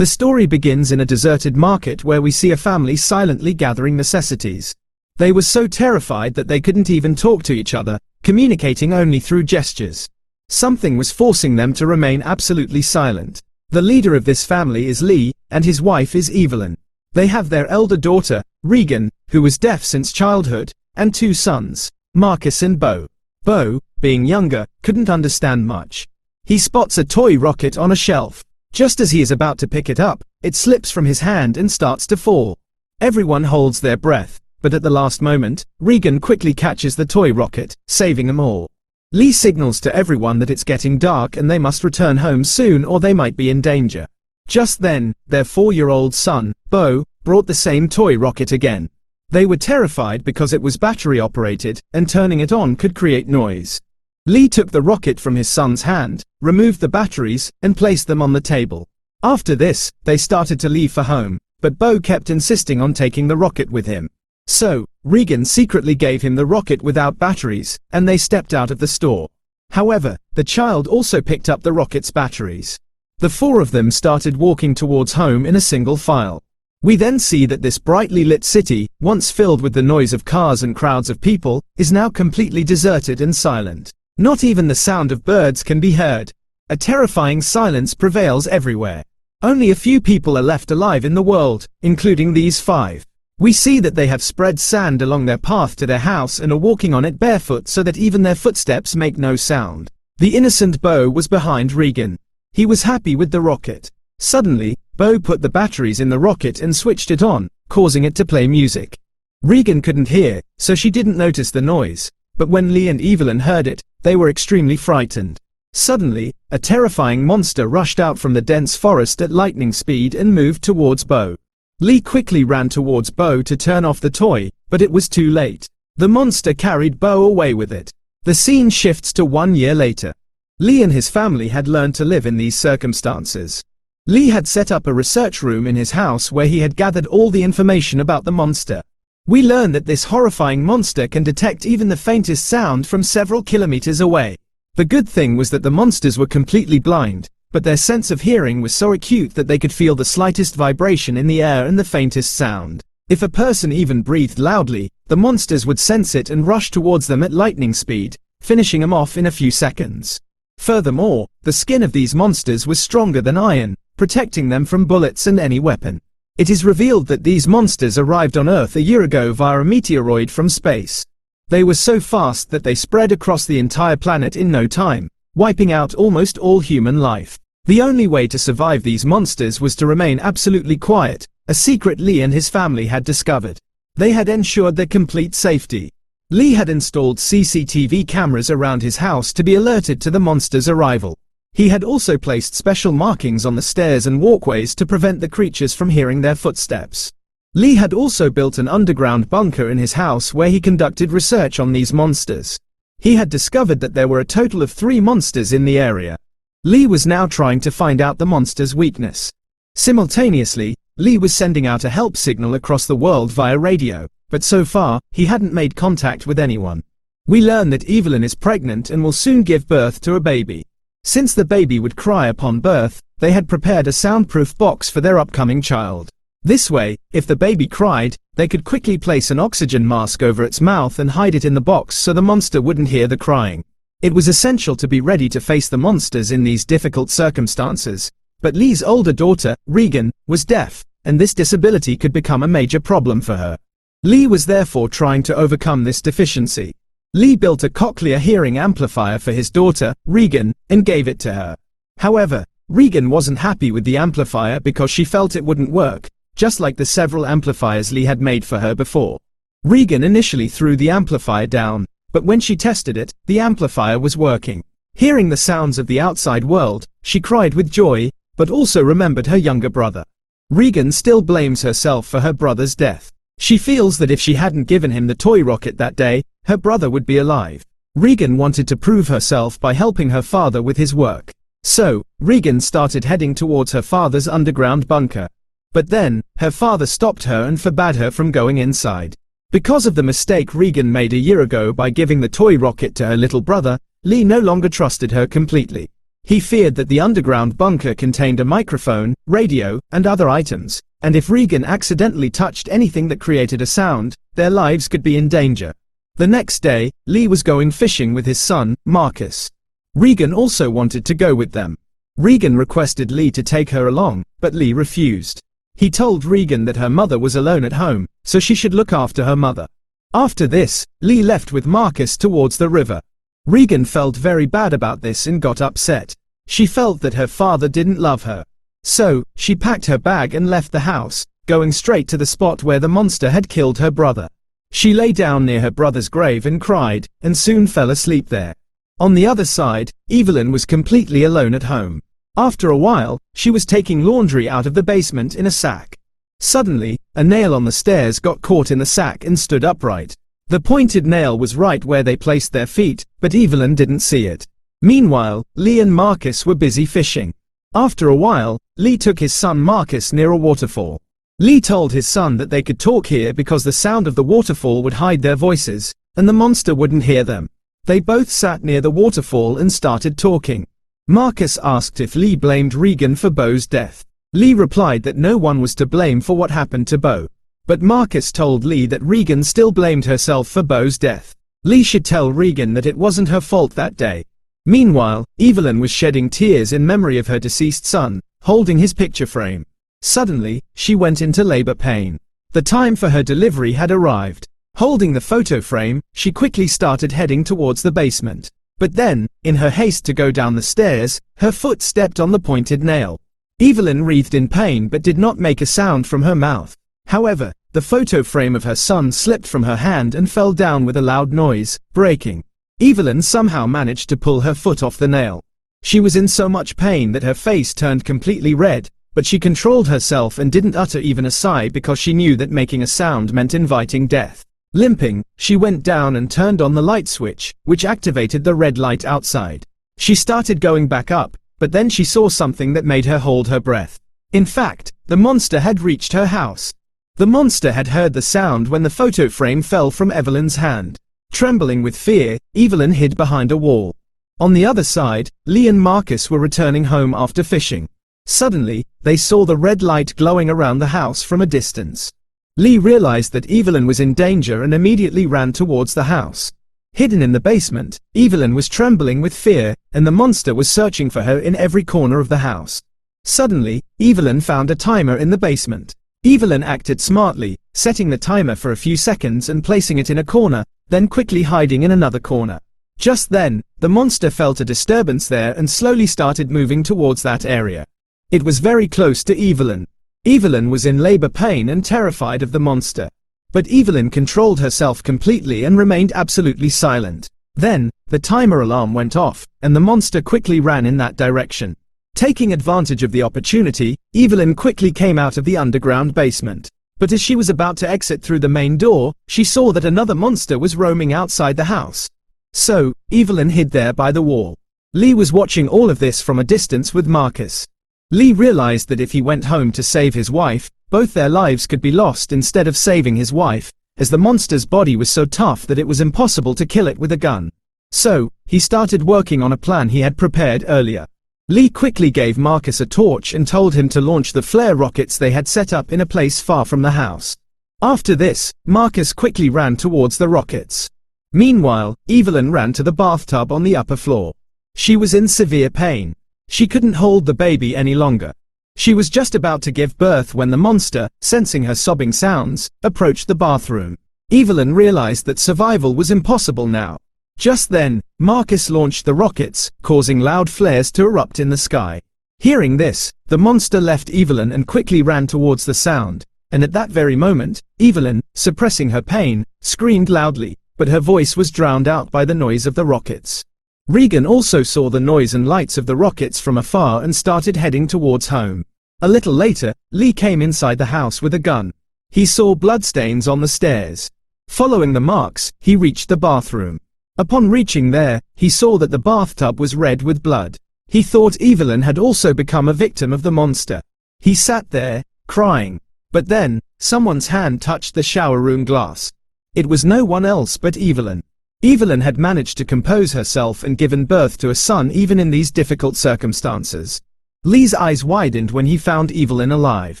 The story begins in a deserted market where we see a family silently gathering necessities. They were so terrified that they couldn't even talk to each other, communicating only through gestures. Something was forcing them to remain absolutely silent. The leader of this family is Lee, and his wife is Evelyn. They have their elder daughter, Regan, who was deaf since childhood, and 2 sons, Marcus and Bo. Bo, being younger, couldn't understand much. He spots a toy rocket on a shelf. Just as he is about to pick it up, it slips from his hand and starts to fall. Everyone holds their breath, but at the last moment, Regan quickly catches the toy rocket, saving them all. Lee signals to everyone that it's getting dark and they must return home soon or they might be in danger. Just then, their 4-year-old son, Bo, brought the same toy rocket again. They were terrified because it was battery operated, and turning it on could create noise. Lee took the rocket from his son's hand, removed the batteries, and placed them on the table. After this, they started to leave for home, but Bo kept insisting on taking the rocket with him. So, Regan secretly gave him the rocket without batteries, and they stepped out of the store. However, the child also picked up the rocket's batteries. The 4 of them started walking towards home in a single file. We then see that this brightly lit city, once filled with the noise of cars and crowds of people, is now completely deserted and silent. Not even the sound of birds can be heard. A terrifying silence prevails everywhere. Only a few people are left alive in the world, including these 5. We see that they have spread sand along their path to their house and are walking on it barefoot so that even their footsteps make no sound. The innocent Bo was behind Regan. He was happy with the rocket. Suddenly, Bo put the batteries in the rocket and switched it on, causing it to play music. Regan couldn't hear, so she didn't notice the noise, but when Lee and Evelyn heard it, they were extremely frightened. Suddenly, a terrifying monster rushed out from the dense forest at lightning speed and moved towards Bo. Lee quickly ran towards Bo to turn off the toy, but it was too late. The monster carried Bo away with it. The scene shifts to 1 year later. Lee and his family had learned to live in these circumstances. Lee had set up a research room in his house where he had gathered all the information about the monster. We learn that this horrifying monster can detect even the faintest sound from several kilometers away. The good thing was that the monsters were completely blind, but their sense of hearing was so acute that they could feel the slightest vibration in the air and the faintest sound. If a person even breathed loudly, the monsters would sense it and rush towards them at lightning speed, finishing them off in a few seconds. Furthermore, the skin of these monsters was stronger than iron, protecting them from bullets and any weapon. It is revealed that these monsters arrived on Earth a year ago via a meteoroid from space. They were so fast that they spread across the entire planet in no time, wiping out almost all human life. The only way to survive these monsters was to remain absolutely quiet, a secret Lee and his family had discovered. They had ensured their complete safety. Lee had installed CCTV cameras around his house to be alerted to the monsters' arrival. He had also placed special markings on the stairs and walkways to prevent the creatures from hearing their footsteps. Lee had also built an underground bunker in his house where he conducted research on these monsters. He had discovered that there were a total of 3 monsters in the area. Lee was now trying to find out the monsters' weakness. Simultaneously, Lee was sending out a help signal across the world via radio, but so far, he hadn't made contact with anyone. We learn that Evelyn is pregnant and will soon give birth to a baby. Since the baby would cry upon birth, they had prepared a soundproof box for their upcoming child. This way, if the baby cried, they could quickly place an oxygen mask over its mouth and hide it in the box so the monster wouldn't hear the crying. It was essential to be ready to face the monsters in these difficult circumstances, but Lee's older daughter, Regan, was deaf, and this disability could become a major problem for her. Lee was therefore trying to overcome this deficiency. Lee built a cochlear hearing amplifier for his daughter, Regan, and gave it to her. However, Regan wasn't happy with the amplifier because she felt it wouldn't work, just like the several amplifiers Lee had made for her before. Regan initially threw the amplifier down, but when she tested it, the amplifier was working. Hearing the sounds of the outside world, she cried with joy, but also remembered her younger brother. Regan still blames herself for her brother's death. She feels that if she hadn't given him the toy rocket that day, her brother would be alive. Regan wanted to prove herself by helping her father with his work. So, Regan started heading towards her father's underground bunker. But then, her father stopped her and forbade her from going inside. Because of the mistake Regan made a year ago by giving the toy rocket to her little brother, Lee no longer trusted her completely. He feared that the underground bunker contained a microphone, radio, and other items, and if Regan accidentally touched anything that created a sound, their lives could be in danger. The next day, Lee was going fishing with his son, Marcus. Regan also wanted to go with them. Regan requested Lee to take her along, but Lee refused. He told Regan that her mother was alone at home, so she should look after her mother. After this, Lee left with Marcus towards the river. Regan felt very bad about this and got upset. She felt that her father didn't love her. So, she packed her bag and left the house, going straight to the spot where the monster had killed her brother. She lay down near her brother's grave and cried, and soon fell asleep there. On the other side, Evelyn was completely alone at home. After a while, she was taking laundry out of the basement in a sack. Suddenly, a nail on the stairs got caught in the sack and stood upright. The pointed nail was right where they placed their feet, but Evelyn didn't see it. Meanwhile, Lee and Marcus were busy fishing. After a while, Lee took his son Marcus near a waterfall. Lee told his son that they could talk here because the sound of the waterfall would hide their voices, and the monster wouldn't hear them. They both sat near the waterfall and started talking. Marcus asked if Lee blamed Regan for Bo's death. Lee replied that no one was to blame for what happened to Bo. But Marcus told Lee that Regan still blamed herself for Bo's death. Lee should tell Regan that it wasn't her fault that day. Meanwhile, Evelyn was shedding tears in memory of her deceased son, holding his picture frame. Suddenly, she went into labor pain. The time for her delivery had arrived. Holding the photo frame, she quickly started heading towards the basement. But then, in her haste to go down the stairs, her foot stepped on the pointed nail. Evelyn writhed in pain but did not make a sound from her mouth. However, the photo frame of her son slipped from her hand and fell down with a loud noise, breaking. Evelyn somehow managed to pull her foot off the nail. She was in so much pain that her face turned completely red, but she controlled herself and didn't utter even a sigh because she knew that making a sound meant inviting death. Limping, she went down and turned on the light switch, which activated the red light outside. She started going back up, but then she saw something that made her hold her breath. In fact, the monster had reached her house. The monster had heard the sound when the photo frame fell from Evelyn's hand. Trembling with fear, Evelyn hid behind a wall. On the other side, Lee and Marcus were returning home after fishing. Suddenly, they saw the red light glowing around the house from a distance. Lee realized that Evelyn was in danger and immediately ran towards the house. Hidden in the basement, Evelyn was trembling with fear, and the monster was searching for her in every corner of the house. Suddenly, Evelyn found a timer in the basement. Evelyn acted smartly, setting the timer for a few seconds and placing it in a corner, then quickly hiding in another corner. Just then, the monster felt a disturbance there and slowly started moving towards that area. It was very close to Evelyn. Evelyn was in labor pain and terrified of the monster. But Evelyn controlled herself completely and remained absolutely silent. Then, the timer alarm went off, and the monster quickly ran in that direction. Taking advantage of the opportunity, Evelyn quickly came out of the underground basement. But as she was about to exit through the main door, she saw that another monster was roaming outside the house. So, Evelyn hid there by the wall. Lee was watching all of this from a distance with Marcus. Lee realized that if he went home to save his wife, both their lives could be lost instead of saving his wife, as the monster's body was so tough that it was impossible to kill it with a gun. So, he started working on a plan he had prepared earlier. Lee quickly gave Marcus a torch and told him to launch the flare rockets they had set up in a place far from the house. After this, Marcus quickly ran towards the rockets. Meanwhile, Evelyn ran to the bathtub on the upper floor. She was in severe pain. She couldn't hold the baby any longer. She was just about to give birth when the monster, sensing her sobbing sounds, approached the bathroom. Evelyn realized that survival was impossible now. Just then, Marcus launched the rockets, causing loud flares to erupt in the sky. Hearing this, the monster left Evelyn and quickly ran towards the sound, and at that very moment, Evelyn, suppressing her pain, screamed loudly, but her voice was drowned out by the noise of the rockets. Regan also saw the noise and lights of the rockets from afar and started heading towards home. A little later, Lee came inside the house with a gun. He saw bloodstains on the stairs. Following the marks, he reached the bathroom. Upon reaching there, he saw that the bathtub was red with blood. He thought Evelyn had also become a victim of the monster. He sat there, crying. But then, someone's hand touched the shower room glass. It was no one else but Evelyn. Evelyn had managed to compose herself and given birth to a son even in these difficult circumstances. Lee's eyes widened when he found Evelyn alive.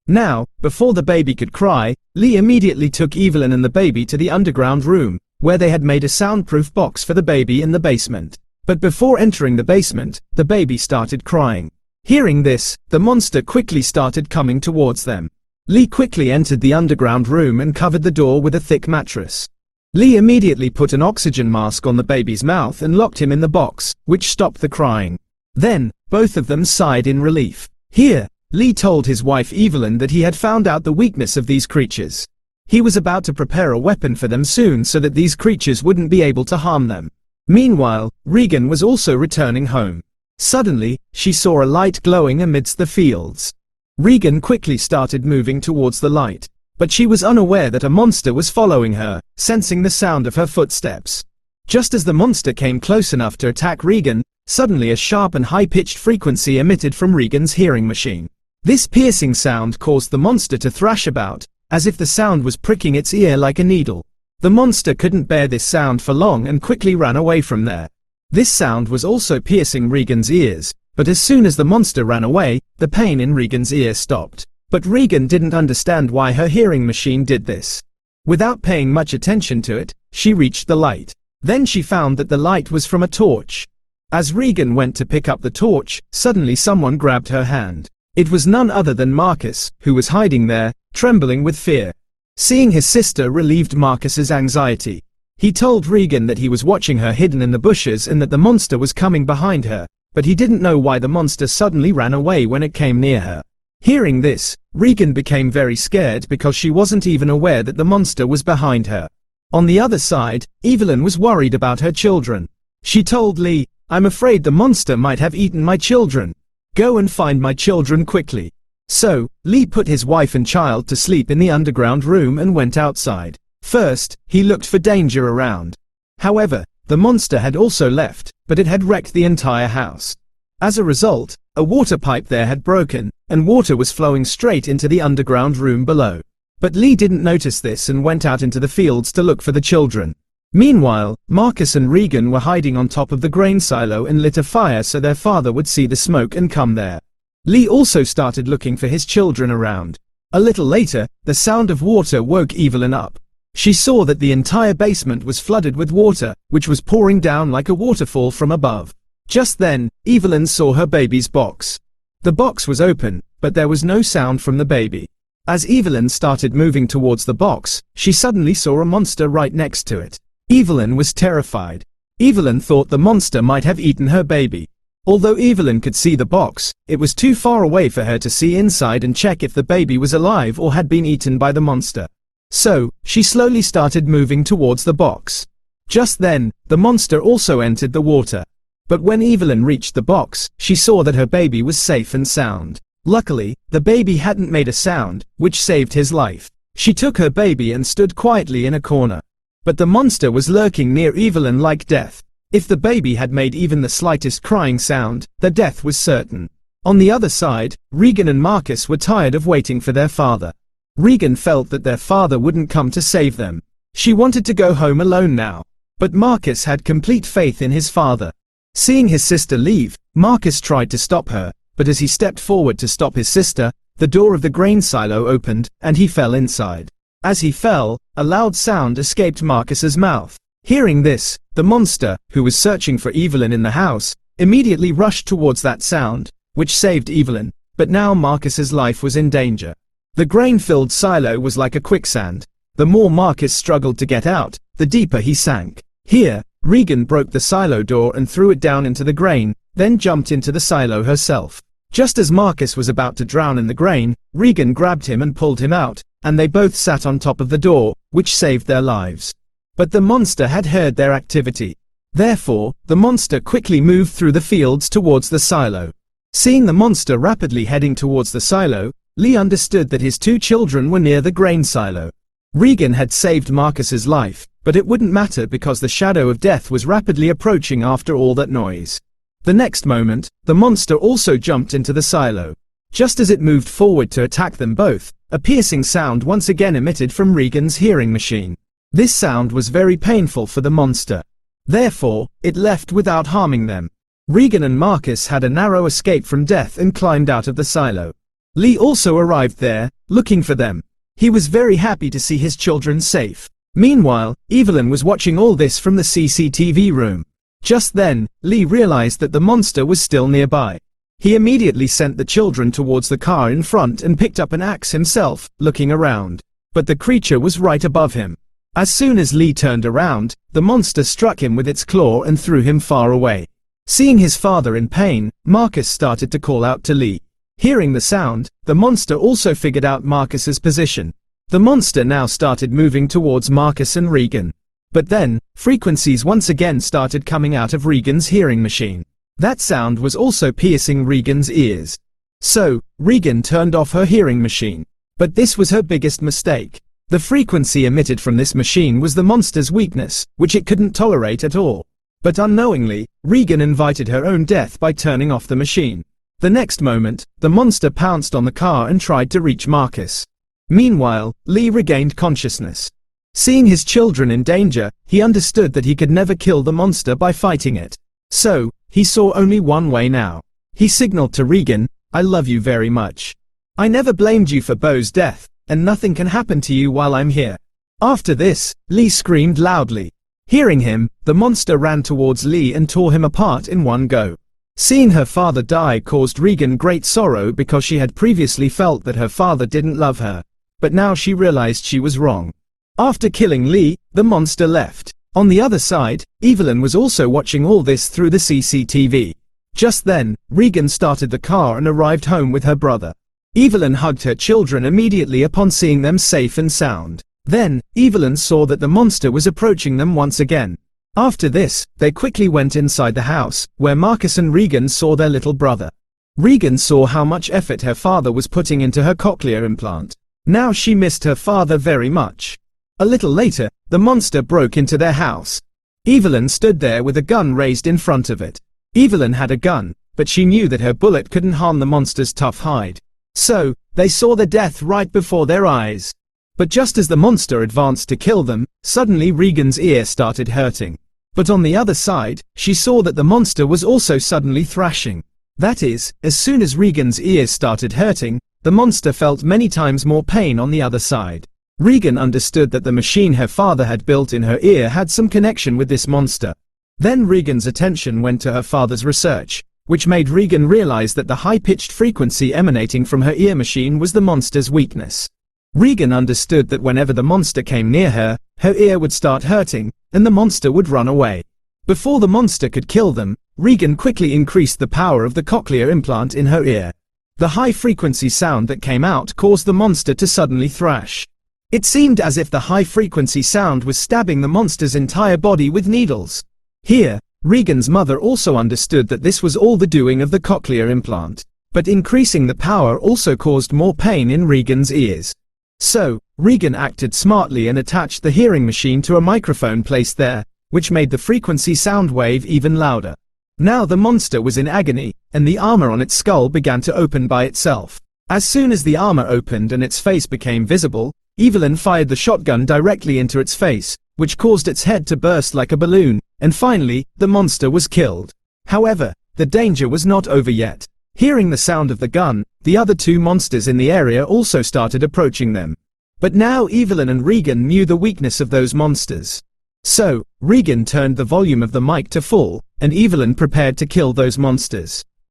Now, before the baby could cry, Lee immediately took Evelyn and the baby to the underground room, where they had made a soundproof box for the baby in the basement. But before entering the basement, the baby started crying. Hearing this, the monster quickly started coming towards them. Lee quickly entered the underground room and covered the door with a thick mattress. Lee immediately put an oxygen mask on the baby's mouth and locked him in the box, which stopped the crying. Then, both of them sighed in relief. Here, Lee told his wife Evelyn that he had found out the weakness of these creatures. He was about to prepare a weapon for them soon so that these creatures wouldn't be able to harm them. Meanwhile, Regan was also returning home. Suddenly, she saw a light glowing amidst the fields. Regan quickly started moving towards the light, but she was unaware that a monster was following her, sensing the sound of her footsteps. Just as the monster came close enough to attack Regan, suddenly a sharp and high-pitched frequency emitted from Regan's hearing machine. This piercing sound caused the monster to thrash about, as if the sound was pricking its ear like a needle. The monster couldn't bear this sound for long and quickly ran away from there. This sound was also piercing Regan's ears, but as soon as the monster ran away, the pain in Regan's ear stopped. But Regan didn't understand why her hearing machine did this. Without paying much attention to it, she reached the light. Then she found that the light was from a torch. As Regan went to pick up the torch, suddenly someone grabbed her hand. It was none other than Marcus, who was hiding there, trembling with fear. Seeing his sister relieved Marcus's anxiety. He told Regan that he was watching her hidden in the bushes and that the monster was coming behind her, but he didn't know why the monster suddenly ran away when it came near her. Hearing this, Regan became very scared because she wasn't even aware that the monster was behind her. On the other side, Evelyn was worried about her children. She told Lee, "I'm afraid the monster might have eaten my children. Go and find my children quickly." So, Lee put his wife and child to sleep in the underground room and went outside. First, he looked for danger around. However, the monster had also left, but it had wrecked the entire house. As a result, a water pipe there had broken, and water was flowing straight into the underground room below. But Lee didn't notice this and went out into the fields to look for the children. Meanwhile, Marcus and Regan were hiding on top of the grain silo and lit a fire so their father would see the smoke and come there. Lee also started looking for his children around. A little later, the sound of water woke Evelyn up. She saw that the entire basement was flooded with water, which was pouring down like a waterfall from above. Just then, Evelyn saw her baby's box. The box was open, but there was no sound from the baby. As Evelyn started moving towards the box, she suddenly saw a monster right next to it. Evelyn was terrified. Evelyn thought the monster might have eaten her baby. Although Evelyn could see the box, it was too far away for her to see inside and check if the baby was alive or had been eaten by the monster. So, she slowly started moving towards the box. Just then, the monster also entered the water. But when Evelyn reached the box, she saw that her baby was safe and sound. Luckily, the baby hadn't made a sound, which saved his life. She took her baby and stood quietly in a corner. But the monster was lurking near Evelyn like death. If the baby had made even the slightest crying sound, the death was certain. On the other side, Regan and Marcus were tired of waiting for their father. Regan felt that their father wouldn't come to save them. She wanted to go home alone now. But Marcus had complete faith in his father. Seeing his sister leave, Marcus tried to stop her, but as he stepped forward to stop his sister, the door of the grain silo opened, and he fell inside. As he fell, a loud sound escaped Marcus's mouth. Hearing this, the monster, who was searching for Evelyn in the house, immediately rushed towards that sound, which saved Evelyn, but now Marcus's life was in danger. The grain-filled silo was like a quicksand. The more Marcus struggled to get out, the deeper he sank. Here, Regan broke the silo door and threw it down into the grain, then jumped into the silo herself. Just as Marcus was about to drown in the grain, Regan grabbed him and pulled him out, and they both sat on top of the door, which saved their lives. But the monster had heard their activity. Therefore, the monster quickly moved through the fields towards the silo. Seeing the monster rapidly heading towards the silo, Lee understood that his two children were near the grain silo. Regan had saved Marcus's life, but it wouldn't matter because the shadow of death was rapidly approaching after all that noise. The next moment, the monster also jumped into the silo. Just as it moved forward to attack them both, a piercing sound once again emitted from Regan's hearing machine. This sound was very painful for the monster. Therefore, it left without harming them. Regan and Marcus had a narrow escape from death and climbed out of the silo. Lee also arrived there, looking for them. He was very happy to see his children safe. Meanwhile, Evelyn was watching all this from the CCTV room. Just then, Lee realized that the monster was still nearby. He immediately sent the children towards the car in front and picked up an axe himself, looking around. But the creature was right above him. As soon as Lee turned around, the monster struck him with its claw and threw him far away. Seeing his father in pain, Marcus started to call out to Lee. Hearing the sound, the monster also figured out Marcus's position. The monster now started moving towards Marcus and Regan. But then, frequencies once again started coming out of Regan's hearing machine. That sound was also piercing Regan's ears. So, Regan turned off her hearing machine. But this was her biggest mistake. The frequency emitted from this machine was the monster's weakness, which it couldn't tolerate at all. But unknowingly, Regan invited her own death by turning off the machine. The next moment, the monster pounced on the car and tried to reach Marcus. Meanwhile, Lee regained consciousness. Seeing his children in danger, he understood that he could never kill the monster by fighting it. So, he saw only one way now. He signaled to Regan, "I love you very much. I never blamed you for Bo's death, and nothing can happen to you while I'm here." After this, Lee screamed loudly. Hearing him, the monster ran towards Lee and tore him apart in one go. Seeing her father die caused Regan great sorrow because she had previously felt that her father didn't love her. But now she realized she was wrong. After killing Lee, the monster left. On the other side, Evelyn was also watching all this through the CCTV. Just then, Regan started the car and arrived home with her brother. Evelyn hugged her children immediately upon seeing them safe and sound. Then, Evelyn saw that the monster was approaching them once again. After this, they quickly went inside the house, where Marcus and Regan saw their little brother. Regan saw how much effort her father was putting into her cochlear implant. Now she missed her father very much. A little later, the monster broke into their house. Evelyn stood there with a gun raised in front of it. Evelyn had a gun, but she knew that her bullet couldn't harm the monster's tough hide. So, they saw the death right before their eyes. But just as the monster advanced to kill them, suddenly Regan's ear started hurting. But on the other side, she saw that the monster was also suddenly thrashing. That is, as soon as Regan's ears started hurting, the monster felt many times more pain on the other side. Regan understood that the machine her father had built in her ear had some connection with this monster. Then Regan's attention went to her father's research, which made Regan realize that the high-pitched frequency emanating from her ear machine was the monster's weakness. Regan understood that whenever the monster came near her, her ear would start hurting, and the monster would run away. Before the monster could kill them, Regan quickly increased the power of the cochlear implant in her ear. The high-frequency sound that came out caused the monster to suddenly thrash. It seemed as if the high-frequency sound was stabbing the monster's entire body with needles. Here, Regan's mother also understood that this was all the doing of the cochlear implant. But increasing the power also caused more pain in Regan's ears. So, Regan acted smartly and attached the hearing machine to a microphone placed there, which made the frequency sound wave even louder. Now the monster was in agony, and the armor on its skull began to open by itself. As soon as the armor opened and its face became visible, Evelyn fired the shotgun directly into its face, which caused its head to burst like a balloon, and finally, the monster was killed. However, the danger was not over yet. Hearing the sound of the gun, the other two monsters in the area also started approaching them. But now Evelyn and Regan knew the weakness of those monsters. So, Regan turned the volume of the mic to full, and Evelyn prepared to kill those monsters.